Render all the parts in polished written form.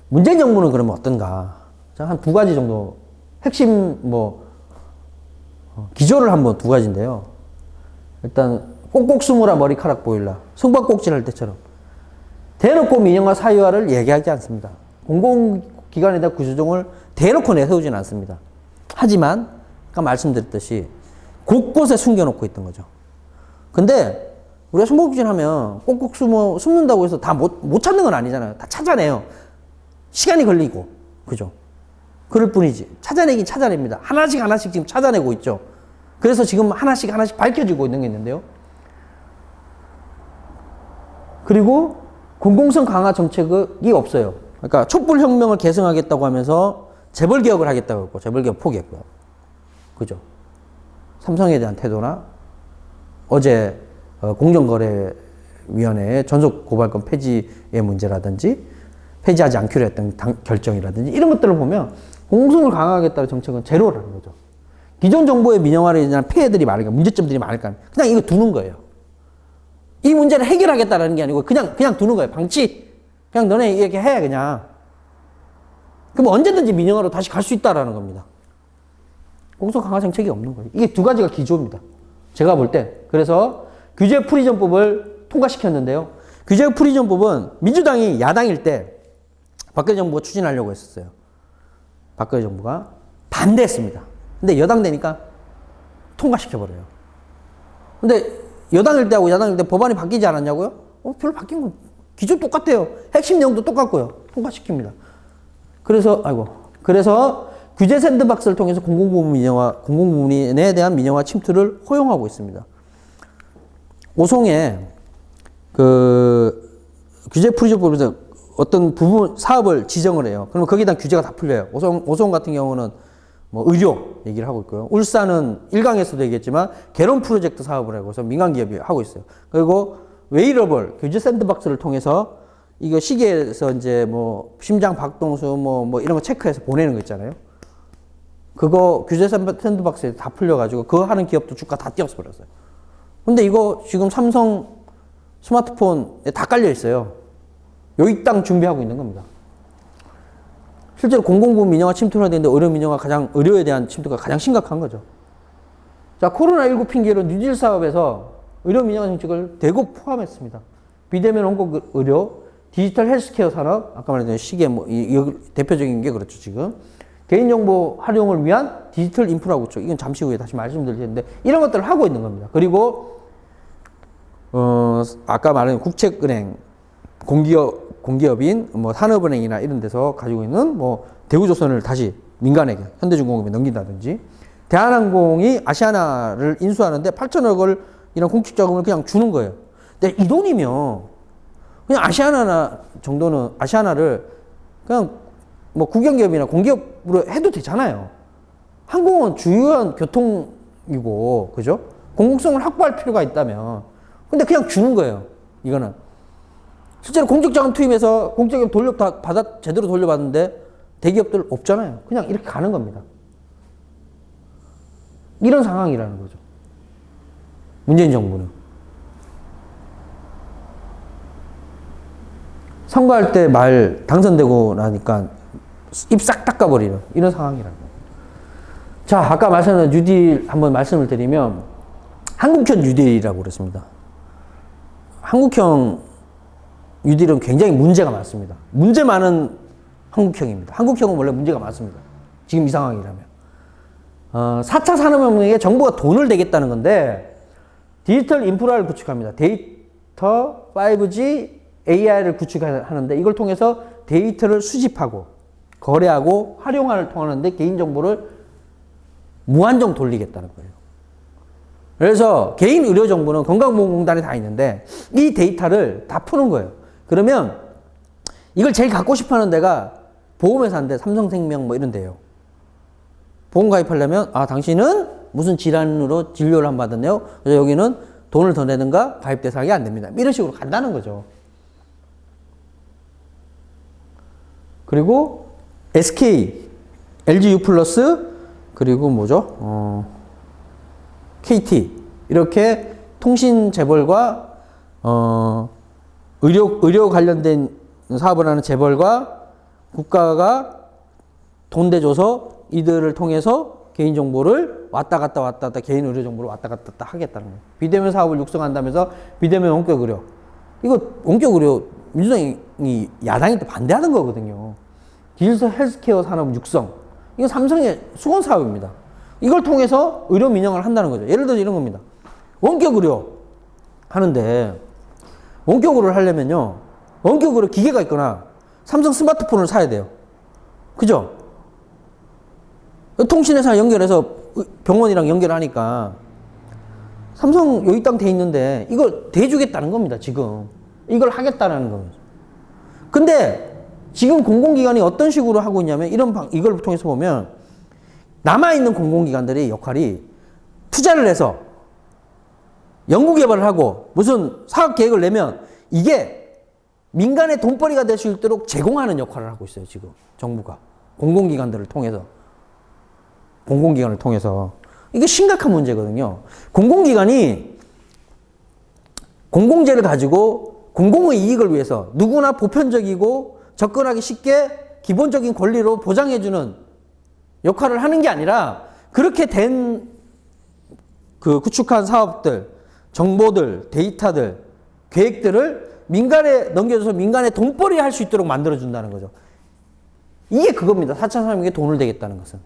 문재인 정부는 그러면 어떤가? 한 두 가지 정도 핵심 기조를 한번 두 가지인데요. 일단 꼭꼭 숨어라 머리카락 보일라. 숨바꼭질 할 때처럼 대놓고 민영화 사유화를 얘기하지 않습니다. 공공기관에 대한 구조조정을 대놓고 내세우지는 않습니다. 하지만 아까 말씀드렸듯이 곳곳에 숨겨놓고 있던 거죠. 근데 우리가 숨바꼭질 하면 꼭꼭 숨는다고 해서 다 못 찾는 건 아니잖아요. 다 찾아내요. 시간이 걸리고 그죠? 그럴 뿐이지. 찾아내긴 찾아냅니다. 하나씩 지금 찾아내고 있죠. 그래서 지금 하나씩 밝혀지고 있는 게 있는데요. 그리고 공공성 강화 정책이 없어요. 그러니까 촛불혁명을 계승하겠다고 하면서 재벌개혁을 하겠다고 했고 재벌개혁 포기했고요. 그죠? 삼성에 대한 태도나 어제 공정거래위원회의 전속고발권 폐지의 문제라든지 폐지하지 않기로 했던 결정이라든지 이런 것들을 보면 공공성을 강화하겠다는 정책은 제로라는 거죠. 기존 정부의 민영화로 인한 폐해들이 많으니까 문제점들이 많으니까 그냥 이거 두는 거예요. 이 문제를 해결하겠다는 게 아니고 그냥 두는 거예요. 방치. 그냥 너네 이렇게 해 그냥. 그럼 언제든지 민영화로 다시 갈 수 있다라는 겁니다. 공공성 강화 정책이 없는 거예요. 이게 두 가지가 기조입니다. 제가 볼 때. 그래서 규제 풀이전법을 통과시켰는데요. 규제 풀이전법은 민주당이 야당일 때 박근혜 정부가 추진하려고 했었어요. 박근혜 정부가 반대했습니다. 근데 여당 되니까 통과시켜버려요. 근데 여당일 때하고 야당일 때 법안이 바뀌지 않았냐고요? 별로 바뀐 건 기조 똑같아요. 핵심 내용도 똑같고요. 통과시킵니다. 그래서 규제 샌드박스를 통해서 공공부문에 대한 민영화 침투를 허용하고 있습니다. 오송에 규제 풀이전법에서 어떤 부분 사업을 지정을 해요. 그러면 거기에 대한 규제가 다 풀려요. 오송 같은 경우는 의료 얘기를 하고 있고요. 울산은 일강에서도 얘기했지만 개론 프로젝트 사업을 하고 있어서 민간 기업이 하고 있어요. 그리고 웨이러블 규제 샌드박스를 통해서 이거 시계에서 이제 심장 박동수 이런 거 체크해서 보내는 거 있잖아요. 그거 규제 샌드박스에 다 풀려가지고 그거 하는 기업도 주가 다 뛰어서 버렸어요. 근데 이거 지금 삼성 스마트폰에 다 깔려 있어요. 요이 땅 준비하고 있는 겁니다. 실제로 공공부문 민영화 침투를 해야 되는데 의료에 대한 침투가 가장 심각한 거죠. 자, 코로나19 핑계로 뉴딜 사업에서 의료 민영화 정책을 대거 포함했습니다. 비대면 원격 의료, 디지털 헬스케어 산업, 아까 말했던 시계 대표적인 게 그렇죠, 지금. 개인정보 활용을 위한 디지털 인프라 구축. 이건 잠시 후에 다시 말씀드릴 텐데, 이런 것들을 하고 있는 겁니다. 그리고, 아까 말한 국책은행, 공기업인 산업은행이나 이런 데서 가지고 있는 대우조선을 다시 민간에게 현대중공업에 넘긴다든지 대한항공이 아시아나를 인수하는데 8천억을 이런 공적 자금을 그냥 주는 거예요. 근데 이 돈이면 그냥 아시아나를 그냥 국영기업이나 공기업으로 해도 되잖아요. 항공은 주요한 교통이고 그죠? 공공성을 확보할 필요가 있다면 근데 그냥 주는 거예요. 이거는 실제로 공적자금 투입해서 공적자금 제대로 돌려받는데 대기업들 없잖아요. 그냥 이렇게 가는 겁니다. 이런 상황이라는 거죠. 문재인 정부는. 선거할 때 당선되고 나니까 입 싹 닦아버리는 이런 상황이라는 거죠. 자, 아까 말씀드린 뉴딜 한번 말씀을 드리면 한국형 뉴딜이라고 그랬습니다. 한국형 뉴딜은 굉장히 문제가 많습니다. 문제 많은 한국형입니다. 한국형은 원래 문제가 많습니다. 지금 이 상황이라면. 4차 산업혁명에 정부가 돈을 대겠다는 건데 디지털 인프라를 구축합니다. 데이터, 5G, AI를 구축하는데 이걸 통해서 데이터를 수집하고 거래하고 활용을 통하는데 개인정보를 무한정 돌리겠다는 거예요. 그래서 개인 의료정보는 건강보험공단에 다 있는데 이 데이터를 다 푸는 거예요. 그러면 이걸 제일 갖고 싶어하는 데가 보험회사인데 삼성생명 이런 데요. 보험 가입하려면 당신은 무슨 질환으로 진료를 한 받았네요. 그래서 여기는 돈을 더 내든가 가입 대상이 안 됩니다. 이런 식으로 간다는 거죠. 그리고 SK, LGU 플러스 그리고 KT 이렇게 통신 재벌과 의료 관련된 사업을 하는 재벌과 국가가 돈 대줘서 이들을 통해서 개인정보를 왔다 갔다 개인 의료정보를 왔다 갔다 하겠다는 거예요. 비대면 사업을 육성한다면서 비대면 원격 의료. 이거 원격 의료 민주당이 야당일 때 반대하는 거거든요. 디지털 헬스케어 산업 육성. 이거 삼성의 수건 사업입니다. 이걸 통해서 의료 민영화를 한다는 거죠. 예를 들어서 이런 겁니다. 원격 의료 하는데 원격 의료를 하려면요. 원격 의료 기계가 있거나 삼성 스마트폰을 사야 돼요. 그죠? 통신회사 연결해서 병원이랑 연결하니까 삼성 여기 땅 돼 있는데 이걸 대주겠다는 겁니다. 지금 이걸 하겠다는 겁니다. 근데 지금 공공기관이 어떤 식으로 하고 있냐면 이걸 통해서 보면 남아있는 공공기관들의 역할이 투자를 해서 연구개발을 하고 무슨 사업계획을 내면 이게 민간의 돈벌이가 될 수 있도록 제공하는 역할을 하고 있어요. 지금 정부가 공공기관을 통해서 이게 심각한 문제거든요. 공공기관이 공공재를 가지고 공공의 이익을 위해서 누구나 보편적이고 접근하기 쉽게 기본적인 권리로 보장해주는 역할을 하는 게 아니라 그렇게 된 그 구축한 사업들, 정보들, 데이터들, 계획들을 민간에 넘겨줘서 민간에 돈벌이 할 수 있도록 만들어준다는 거죠. 이게 그겁니다. 4차 산업에게 돈을 대겠다는 것은.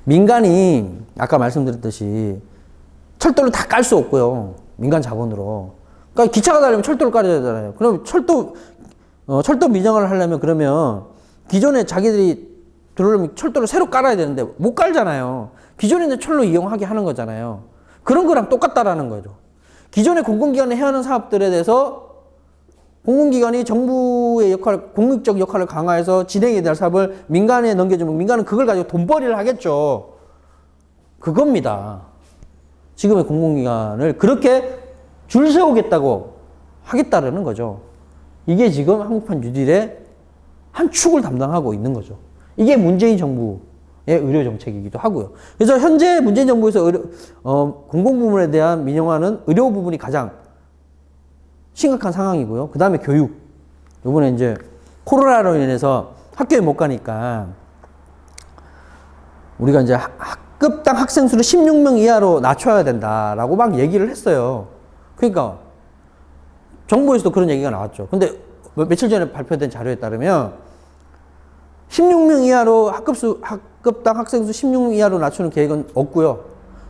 민간이 아까 말씀드렸듯이 철도를 다 깔 수 없고요. 민간 자본으로. 그러니까 기차가 다니면 철도를 깔아야 되잖아요. 그럼 철도 민영화를 하려면 그러면 기존에 자기들이 들어오려면 철도를 새로 깔아야 되는데 못 깔잖아요. 기존에 있는 철로 이용하게 하는 거잖아요. 그런 거랑 똑같다라는 거죠. 기존에 공공기관이 해야 하는 사업들에 대해서 공공기관이 정부의 공익적 역할을 강화해서 진행해야 될 사업을 민간에 넘겨주면 민간은 그걸 가지고 돈벌이를 하겠죠. 그겁니다. 지금의 공공기관을 그렇게 줄 세우겠다고 하겠다라는 거죠. 이게 지금 한국판 뉴딜의 한 축을 담당하고 있는 거죠. 이게 문재인 정부의 의료 정책이기도 하고요. 그래서 현재 문재인 정부에서 공공부문에 대한 민영화는 의료 부분이 가장 심각한 상황이고요. 그 다음에 교육. 이번에 이제 코로나로 인해서 학교에 못 가니까 우리가 이제 학급당 학생 수를 16명 이하로 낮춰야 된다라고 막 얘기를 했어요. 그러니까 정부에서도 그런 얘기가 나왔죠. 근데 며칠 전에 발표된 자료에 따르면 16명 이하로 학급당 학생 수 16명 이하로 낮추는 계획은 없고요.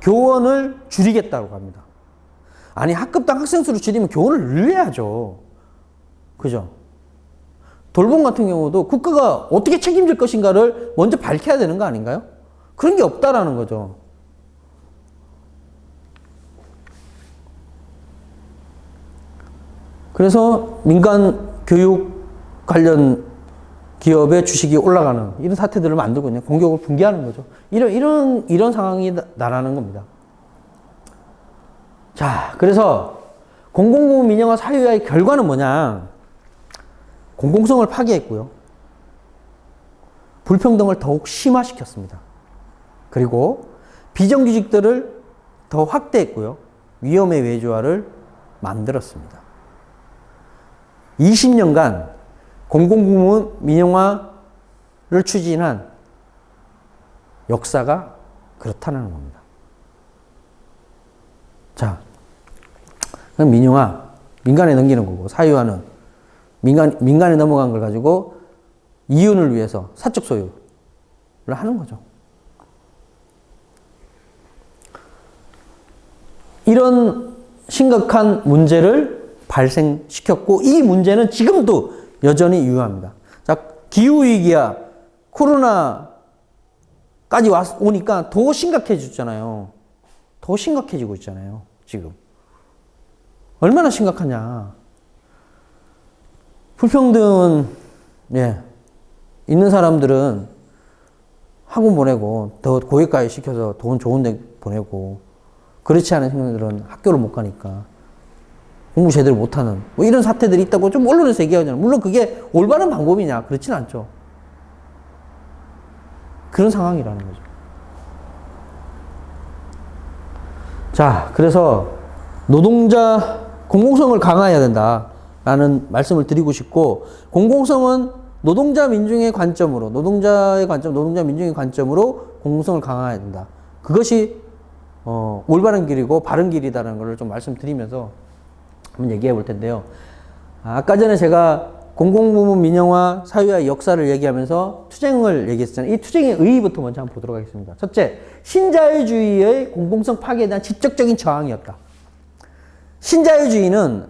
교원을 줄이겠다고 합니다. 아니 학급당 학생 수를 줄이면 교원을 늘려야죠. 그죠? 돌봄 같은 경우도 국가가 어떻게 책임질 것인가를 먼저 밝혀야 되는 거 아닌가요? 그런 게 없다라는 거죠. 그래서 민간 교육 관련 기업의 주식이 올라가는 이런 사태들을 만들고 있는 공격을 붕괴하는 거죠. 이런 상황이 나라는 겁니다. 자, 그래서 공공부문 민영화 사유화의 결과는 뭐냐? 공공성을 파괴했고요. 불평등을 더욱 심화시켰습니다. 그리고 비정규직들을 더 확대했고요. 위험의 외주화를 만들었습니다. 20년간 공공부문 민영화를 추진한 역사가 그렇다는 겁니다. 자, 그럼 민영화, 민간에 넘기는 거고, 사유화는 민간에 넘어간 걸 가지고 이윤을 위해서 사적 소유를 하는 거죠. 이런 심각한 문제를 발생시켰고, 이 문제는 지금도 여전히 유효합니다. 자, 기후위기야, 코로나까지 오니까 더 심각해졌잖아요. 더 심각해지고 있잖아요, 지금. 얼마나 심각하냐. 불평등은, 있는 사람들은 학원 보내고, 더 고액가에 시켜서 돈 좋은 데 보내고, 그렇지 않은 친구들은 학교를 못 가니까, 공부 제대로 못하는, 뭐 이런 사태들이 있다고 좀 언론에서 얘기하잖아요. 물론 그게 올바른 방법이냐? 그렇진 않죠. 그런 상황이라는 거죠. 자, 그래서 노동자 공공성을 강화해야 된다. 라는 말씀을 드리고 싶고, 공공성은 노동자 민중의 관점으로, 노동자의 관점, 노동자 민중의 관점으로 공공성을 강화해야 된다. 그것이 올바른 길이고 바른 길이다라는 걸 좀 말씀드리면서 한번 얘기해 볼 텐데요. 아까 전에 제가 공공부문 민영화, 사유화 역사를 얘기하면서 투쟁을 얘기했잖아요. 이 투쟁의 의의부터 먼저 한번 보도록 하겠습니다. 첫째, 신자유주의의 공공성 파괴에 대한 직접적인 저항이었다. 신자유주의는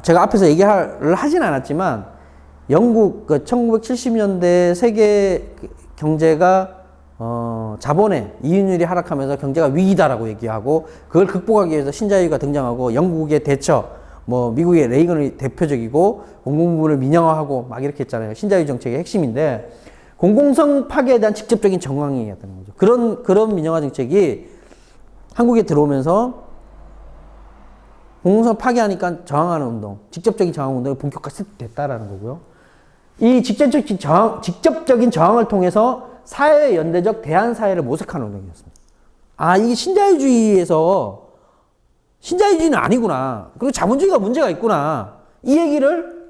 제가 앞에서 얘기를 하진 않았지만 영국 1970년대 세계 경제가 자본의 이윤율이 하락하면서 경제가 위기다라고 얘기하고, 그걸 극복하기 위해서 신자유주의가 등장하고, 영국의 대처, 미국의 레이건이 대표적이고 공공부문을 민영화하고 막 이렇게 했잖아요. 신자유주의 정책의 핵심인데, 공공성 파괴에 대한 직접적인 저항이었다는 거죠. 그런 민영화 정책이 한국에 들어오면서 공공성 파괴하니까 저항하는 운동, 직접적인 저항 운동이 본격화됐다라는 거고요. 이 직접적인 저항을 통해서 사회 연대적 대한사회를 모색하는 운동이었습니다. 이게 신자유주의는 아니구나. 그리고 자본주의가 문제가 있구나. 이 얘기를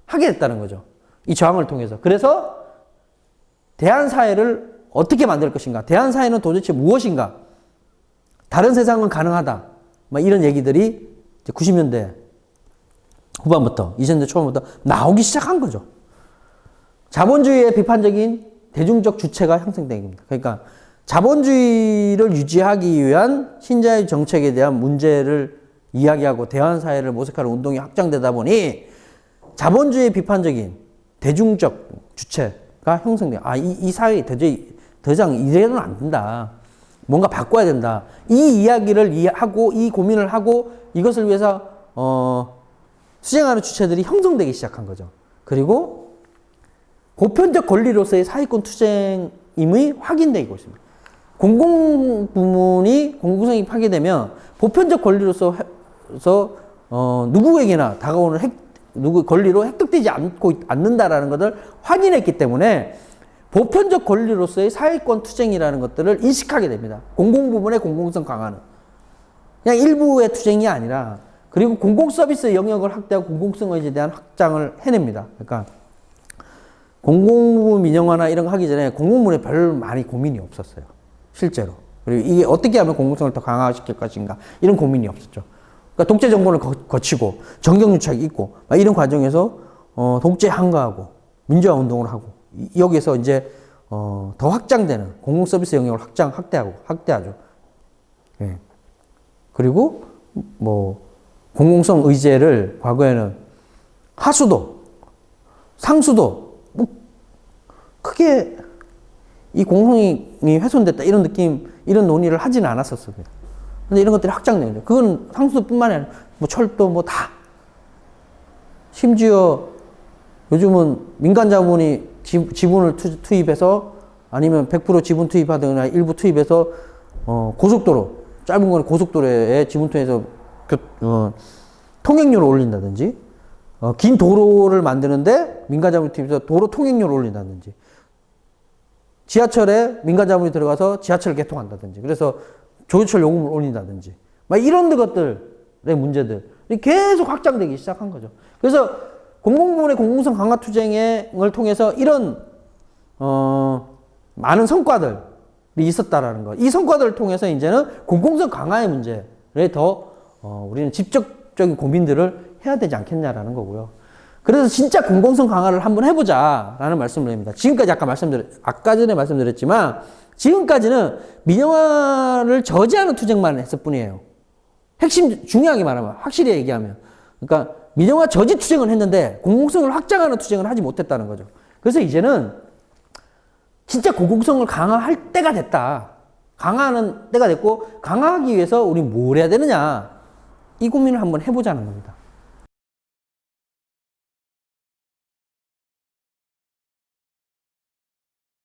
하게 됐다는 거죠. 이 저항을 통해서. 그래서 대한사회를 어떻게 만들 것인가. 대한사회는 도대체 무엇인가. 다른 세상은 가능하다. 이런 얘기들이 90년대 후반부터 2000년대 초반부터 나오기 시작한 거죠. 자본주의의 비판적인 대중적 주체가 형성된 겁니다. 그러니까 자본주의를 유지하기 위한 신자유주의 정책에 대한 문제를 이야기하고 대한사회를 모색하는 운동이 확장되다 보니 자본주의의 비판적인 대중적 주체가 형성돼요. 이 사회 더 이상 이래는 안 된다. 뭔가 바꿔야 된다. 이 이야기를 하고, 이 고민을 하고, 이것을 위해서 수행하는 주체들이 형성되기 시작한 거죠. 그리고 보편적 권리로서의 사회권 투쟁임이 확인되고 있습니다. 공공부문이 공공성이 파괴되면 보편적 권리로서 누구에게나 다가오는 권리로 획득되지 않는다라는 것을 확인했기 때문에 보편적 권리로서의 사회권 투쟁이라는 것들을 인식하게 됩니다. 공공부문의 공공성 강화는 그냥 일부의 투쟁이 아니라, 그리고 공공서비스 영역을 확대하고 공공성 의지에 대한 확장을 해냅니다. 그러니까 공공부문 민영화나 이런 거 하기 전에 공공부문에 별 많이 고민이 없었어요. 실제로. 그리고 이게 어떻게 하면 공공성을 더 강화시킬 것인가, 이런 고민이 없었죠. 그러니까 독재 정권을 거치고 정경유착이 있고 이런 과정에서 독재 항거하고 민주화 운동을 하고, 여기에서 이제 더 확장되는 공공서비스 영역을 확대하죠. 예. 그리고 공공성 의제를 과거에는 하수도, 상수도 크게 이 공공성이 훼손됐다 이런 느낌, 이런 논의를 하지는 않았었습니다. 근데 이런 것들이 확장된 거죠. 그건 상수도뿐만이 아니라 철도 다. 심지어 요즘은 민간 자본이 지분을 투입해서, 아니면 100% 지분 투입하거나 일부 투입해서 고속도로, 짧은 거는 고속도로에 지분 투입해서 통행료를 올린다든지, 긴 도로를 만드는데 민간 자본이 투입해서 도로 통행료를 올린다든지, 지하철에 민간 자본이 들어가서 지하철을 개통한다든지, 그래서 조기철 요금을 올린다든지, 이런 것들의 문제들이 계속 확장되기 시작한 거죠. 그래서 공공부문의 공공성 강화 투쟁을 통해서 이런 많은 성과들이 있었다라는 것. 이 성과들을 통해서 이제는 공공성 강화의 문제에 더 우리는 직접적인 고민들을 해야 되지 않겠냐라는 거고요. 그래서 진짜 공공성 강화를 한번 해보자라는 말씀을 드립니다. 지금까지 아까 전에 말씀드렸지만, 지금까지는 민영화를 저지하는 투쟁만 했을 뿐이에요. 중요하게 말하면, 확실히 얘기하면. 그러니까 민영화 저지 투쟁을 했는데 공공성을 확장하는 투쟁을 하지 못했다는 거죠. 그래서 이제는 진짜 공공성을 강화할 때가 됐다. 강화하는 때가 됐고, 강화하기 위해서 우리 뭘 해야 되느냐, 이 고민을 한번 해보자는 겁니다.